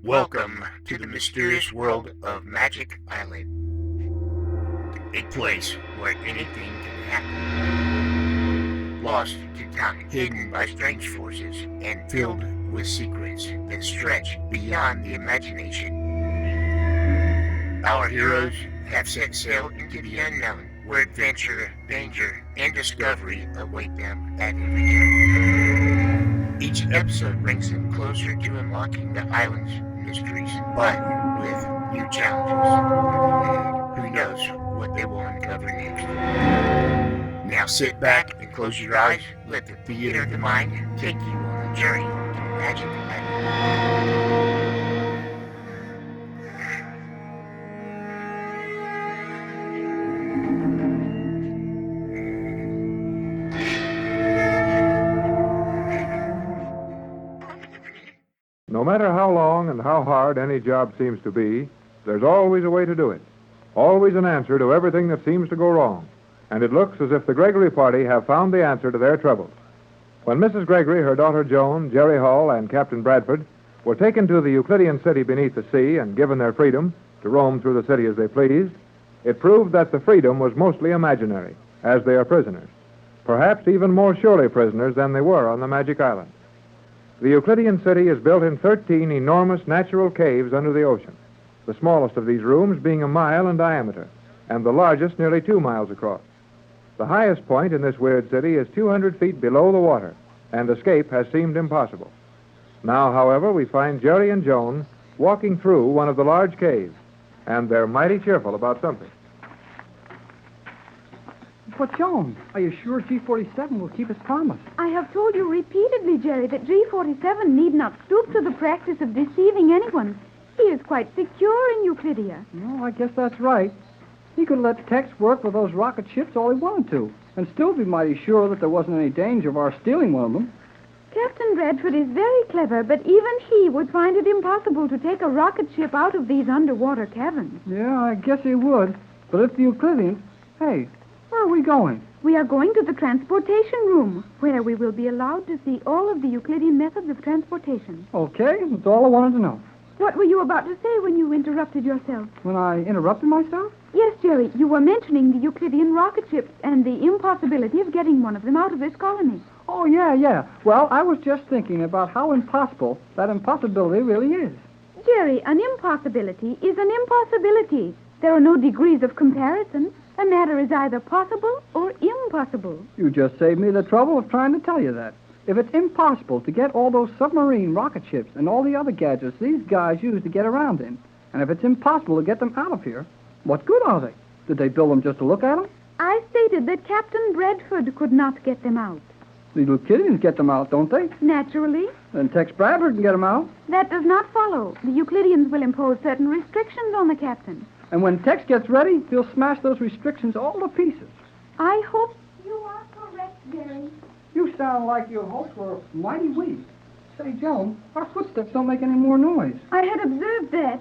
Welcome to the mysterious world of Magic Island, a place where anything can happen. Lost to time, hidden by strange forces, and filled with secrets that stretch beyond the imagination. Our heroes have set sail into the unknown, where adventure, danger, and discovery await them at every turn. Each episode brings them closer to unlocking the island's mysteries, but with new challenges. Who knows what they will uncover next? Now sit back and close your eyes. Let the theater of the mind take you on a journey to Magic Island. No matter how long and how hard any job seems to be, there's always a way to do it. Always an answer to everything that seems to go wrong. And it looks as if the Gregory party have found the answer to their troubles. When Mrs. Gregory, her daughter Joan, Jerry Hall, and Captain Bradford were taken to the Euclidean city beneath the sea and given their freedom to roam through the city as they pleased, it proved that the freedom was mostly imaginary, as they are prisoners. Perhaps even more surely prisoners than they were on the Magic Island. The Euclidean city is built in 13 enormous natural caves under the ocean, the smallest of these rooms being a mile in diameter, and the largest nearly 2 miles across. The highest point in this weird city is 200 feet below the water, and escape has seemed impossible. Now, however, we find Jerry and Joan walking through one of the large caves, and they're mighty cheerful about something. But, Joan, are you sure G47 will keep his promise? I have told you repeatedly, Jerry, that G47 need not stoop to the practice of deceiving anyone. He is quite secure in Euclidia. Well, I guess that's right. He could let Tex work with those rocket ships all he wanted to, and still be mighty sure that there wasn't any danger of our stealing one of them. Captain Bradford is very clever, but even he would find it impossible to take a rocket ship out of these underwater caverns. Yeah, I guess he would. But if the Euclideans... Hey, where are we going? We are going to the transportation room, where we will be allowed to see all of the Euclidean methods of transportation. Okay, that's all I wanted to know. What were you about to say when you interrupted yourself? When I interrupted myself? Yes, Jerry, you were mentioning the Euclidean rocket ships and the impossibility of getting one of them out of this colony. Oh, yeah. Well, I was just thinking about how impossible that impossibility really is. Jerry, an impossibility is an impossibility. There are no degrees of comparison. A matter is either possible or impossible. You just saved me the trouble of trying to tell you that. If it's impossible to get all those submarine rocket ships and all the other gadgets these guys use to get around in, and if it's impossible to get them out of here, what good are they? Did they build them just to look at them? I stated that Captain Bradford could not get them out. The Euclideans get them out, don't they? Naturally. Then Tex Bradford can get them out. That does not follow. The Euclideans will impose certain restrictions on the captain. And when Tex gets ready, he'll smash those restrictions all to pieces. I hope you are correct, Jerry. You sound like your hopes were mighty weak. Say, Joan, our footsteps don't make any more noise. I had observed that.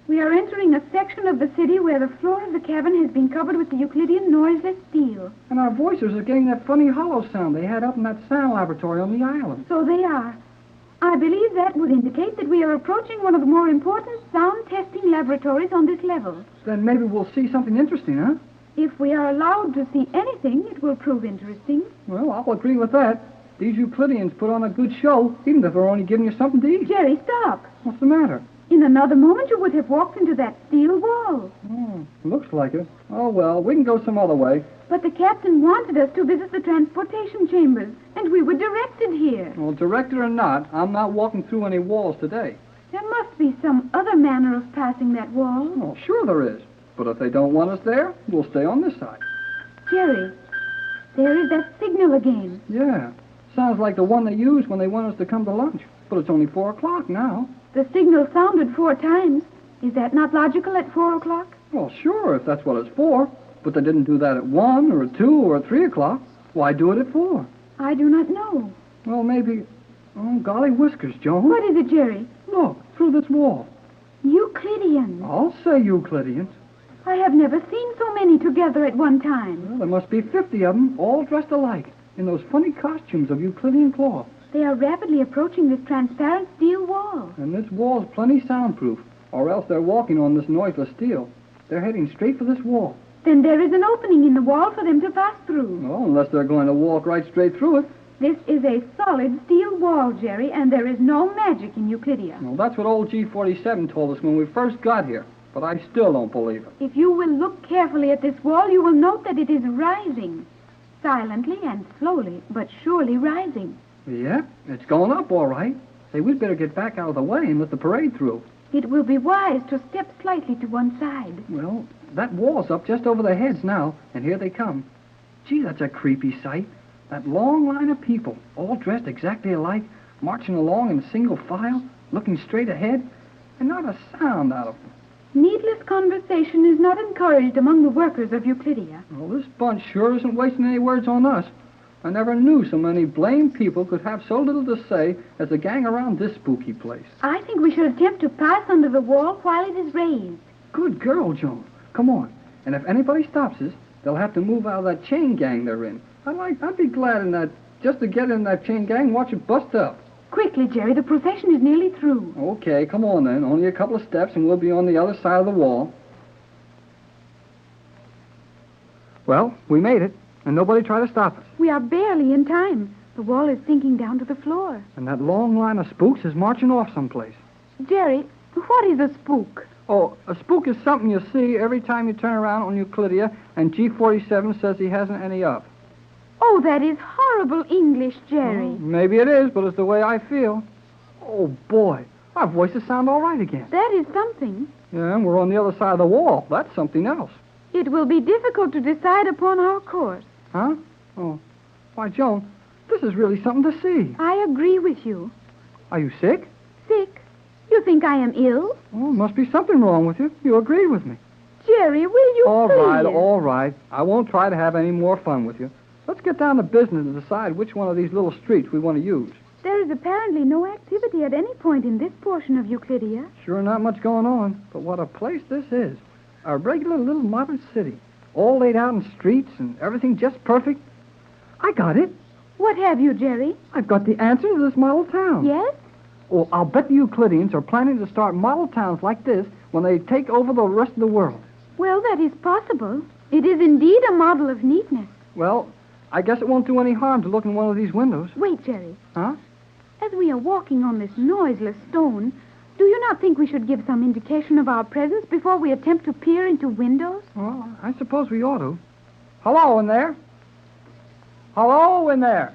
We are entering a section of the city where the floor of the cavern has been covered with the Euclidean noiseless steel. And our voices are getting that funny hollow sound they had up in that sound laboratory on the island. So they are. I believe that would indicate that we are approaching one of the more important sound testing laboratories on this level. Then maybe we'll see something interesting, huh? If we are allowed to see anything, it will prove interesting. Well, I'll agree with that. These Euclideans put on a good show, even if they're only giving you something to eat. Jerry, stop. What's the matter? In another moment, you would have walked into that steel wall. Looks like it. Oh, well, we can go some other way. But the captain wanted us to visit the transportation chambers, and we were directed here. Well, director or not, I'm not walking through any walls today. There must be some other manner of passing that wall. Oh, sure there is. But if they don't want us there, we'll stay on this side. Jerry, there is that signal again. Yeah. Sounds like the one they use when they want us to come to lunch. But it's only 4 o'clock now. The signal sounded 4 times. Is that not logical at 4 o'clock? Well, sure, if that's what it's for. But they didn't do that at 1 or at 2 or at 3 o'clock. Why do it at 4? I do not know. Well, maybe... Oh, golly whiskers, Joan. What is it, Jerry? Look, through this wall. Euclideans. I'll say Euclideans. I have never seen so many together at one time. Well, there must be 50 of them, all dressed alike, in those funny costumes of Euclidean cloth. They are rapidly approaching this transparent steel wall. And this wall's plenty soundproof, or else they're walking on this noiseless steel. They're heading straight for this wall. Then there is an opening in the wall for them to pass through. Well, unless they're going to walk right straight through it. This is a solid steel wall, Jerry, and there is no magic in Euclidia. Well, that's what old G47 told us when we first got here, but I still don't believe it. If you will look carefully at this wall, you will note that it is rising. Silently and slowly, but surely rising. Yeah, it's going up all right. Say, we'd better get back out of the way and let the parade through. It will be wise to step slightly to one side. Well, that wall's up just over their heads now, and here they come. Gee, that's a creepy sight. That long line of people, all dressed exactly alike, marching along in single file, looking straight ahead, and not a sound out of them. Needless conversation is not encouraged among the workers of Euclidia. Well, this bunch sure isn't wasting any words on us. I never knew so many blamed people could have so little to say as the gang around this spooky place. I think we should attempt to pass under the wall while it is raised. Good girl, Joan. Come on. And if anybody stops us, they'll have to move out of that chain gang they're in. I'd be glad just to get in that chain gang and watch it bust up. Quickly, Jerry, the procession is nearly through. Okay, come on then. Only a couple of steps and we'll be on the other side of the wall. Well, we made it, and nobody tried to stop us. We are barely in time. The wall is sinking down to the floor. And that long line of spooks is marching off someplace. Jerry, what is a spook? Oh, a spook is something you see every time you turn around on Euclidia and G47 says he hasn't any up. Oh, that is horrible English, Jerry. Well, maybe it is, but it's the way I feel. Oh, boy, our voices sound all right again. That is something. Yeah, and we're on the other side of the wall. That's something else. It will be difficult to decide upon our course. Huh? Oh, why, Joan, this is really something to see. I agree with you. Are you sick? Sick? You think I am ill? Oh, must be something wrong with you. You agreed with me. Jerry, will you All please? right, all right. I won't try to have any more fun with you. Let's get down to business and decide which one of these little streets we want to use. There is apparently no activity at any point in this portion of Euclidia. Sure not much going on, but what a place this is. A regular little modern city, all laid out in streets and everything just perfect. I got it. What have you, Jerry? I've got the answer to this model town. Yes? Oh, I'll bet the Euclideans are planning to start model towns like this when they take over the rest of the world. Well, that is possible. It is indeed a model of neatness. Well, I guess it won't do any harm to look in one of these windows. Wait, Jerry. Huh? As we are walking on this noiseless stone, do you not think we should give some indication of our presence before we attempt to peer into windows? Well, I suppose we ought to. Hello in there. Hello in there.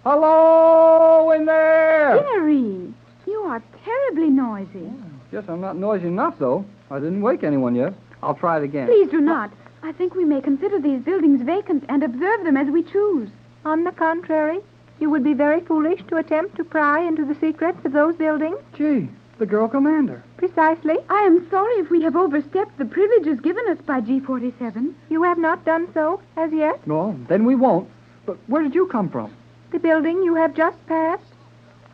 Hello in there. Jerry, you are terribly noisy. Guess I'm not noisy enough, though. I didn't wake anyone yet. I'll try it again. Please do not. I think we may consider these buildings vacant and observe them as we choose. On the contrary, you would be very foolish to attempt to pry into the secrets of those buildings. Gee, the girl commander. Precisely. I am sorry if we have overstepped the privileges given us by G47. You have not done so as yet. No, then we won't. But where did you come from? The building you have just passed.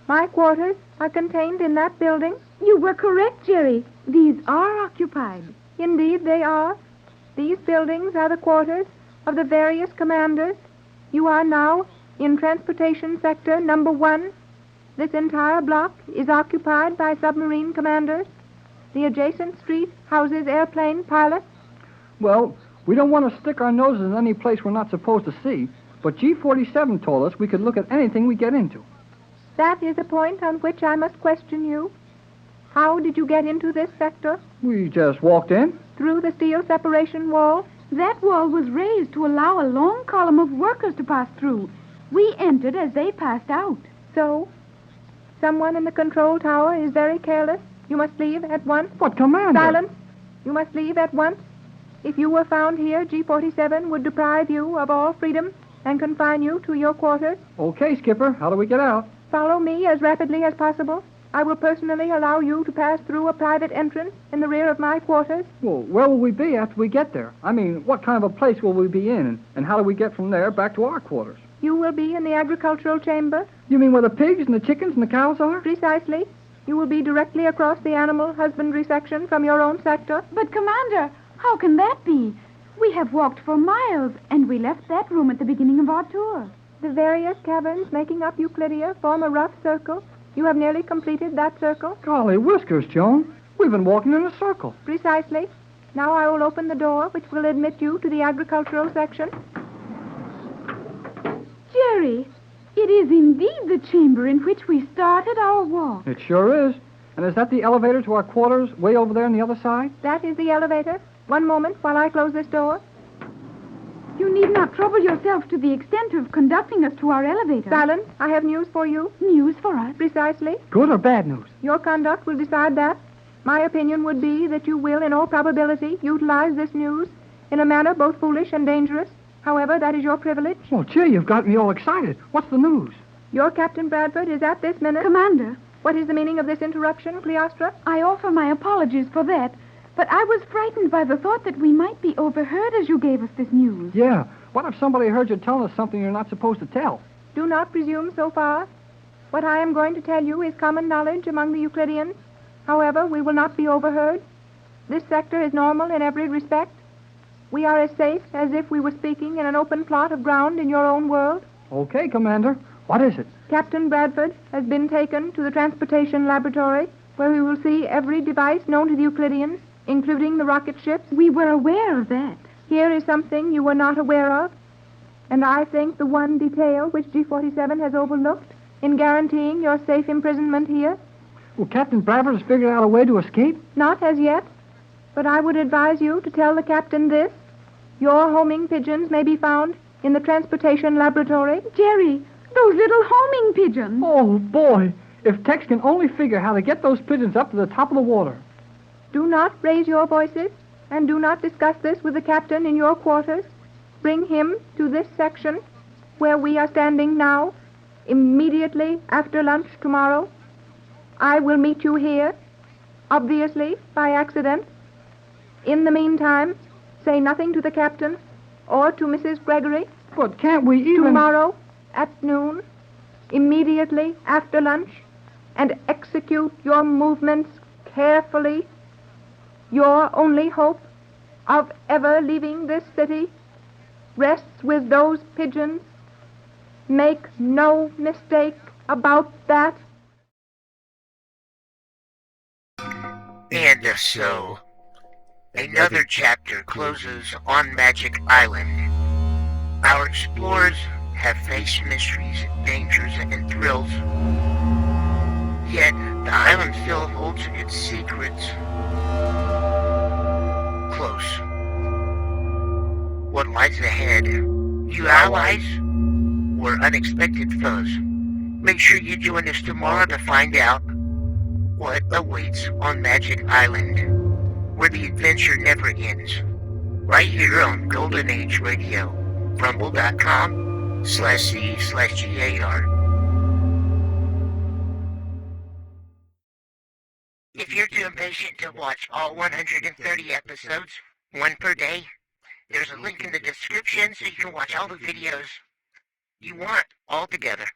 My quarters are contained in that building. You were correct, Jerry. These are occupied. Indeed, they are. These buildings are the quarters of the various commanders. You are now in Transportation Sector Number 1. This entire block is occupied by submarine commanders. The adjacent street houses airplane pilots. Well, we don't want to stick our noses in any place we're not supposed to see, but G47 told us we could look at anything we get into. That is a point on which I must question you. How did you get into this sector? We just walked in. Through the steel separation wall? That wall was raised to allow a long column of workers to pass through. We entered as they passed out. So? Someone in the control tower is very careless. You must leave at once. What commander? Silence. You must leave at once. If you were found here, G47 would deprive you of all freedom and confine you to your quarters. Okay, Skipper. How do we get out? Follow me as rapidly as possible. I will personally allow you to pass through a private entrance in the rear of my quarters. Well, where will we be after we get there? I mean, what kind of a place will we be in? And how do we get from there back to our quarters? You will be in the agricultural chamber. You mean where the pigs and the chickens and the cows are? Precisely. You will be directly across the animal husbandry section from your own sector. But, Commander, how can that be? We have walked for miles, and we left that room at the beginning of our tour. The various caverns making up Euclidia form a rough circle You have nearly completed that circle? Golly whiskers, Joan. We've been walking in a circle. Precisely. Now I will open the door which will admit you to the agricultural section. Jerry, it is indeed the chamber in which we started our walk. It sure is. And is that the elevator to our quarters way over there on the other side? That is the elevator. One moment while I close this door. You need not trouble yourself to the extent of conducting us to our elevator. Silence, I have news for you. News for us. Precisely. Good or bad news? Your conduct will decide that. My opinion would be that you will, in all probability, utilize this news in a manner both foolish and dangerous. However, that is your privilege. Well, gee, you've got me all excited. What's the news? Your Captain Bradford is at this minute... Commander, What is the meaning of this interruption, Cleostra? I offer my apologies for that, but I was frightened by the thought that we might be overheard as you gave us this news. Yeah. What if somebody heard you telling us something you're not supposed to tell? Do not presume so far. What I am going to tell you is common knowledge among the Euclideans. However, we will not be overheard. This sector is normal in every respect. We are as safe as if we were speaking in an open plot of ground in your own world. Okay, Commander. What is it? Captain Bradford has been taken to the transportation laboratory, where we will see every device known to the Euclideans, including the rocket ships. We were aware of that. Here is something you were not aware of, and I think the one detail which G-47 has overlooked in guaranteeing your safe imprisonment here. Well, Captain Bradford has figured out a way to escape? Not as yet, but I would advise you to tell the captain this. Your homing pigeons may be found in the transportation laboratory. Jerry, those little homing pigeons. Oh, boy. If Tex can only figure how to get those pigeons up to the top of the water. Do not raise your voices, and do not discuss this with the captain in your quarters. Bring him to this section, where we are standing now, immediately after lunch tomorrow. I will meet you here, obviously by accident. In the meantime, say nothing to the captain or to Mrs. Gregory. But can't we even... Tomorrow at noon, immediately after lunch, and execute your movements carefully. Your only hope of ever leaving this city rests with those pigeons. Make no mistake about that. And so, another chapter closes on Magic Island. Our explorers have faced mysteries, dangers, and thrills. Yet, the island still holds its secrets close. What lies ahead? New allies or unexpected foes? Make sure you join us tomorrow to find out what awaits on Magic Island, where the adventure never ends. Right here on Golden Age Radio, rumble.com/C/GAR. If you're too impatient to watch all 130 episodes, one per day, there's a link in the description so you can watch all the videos you want all together.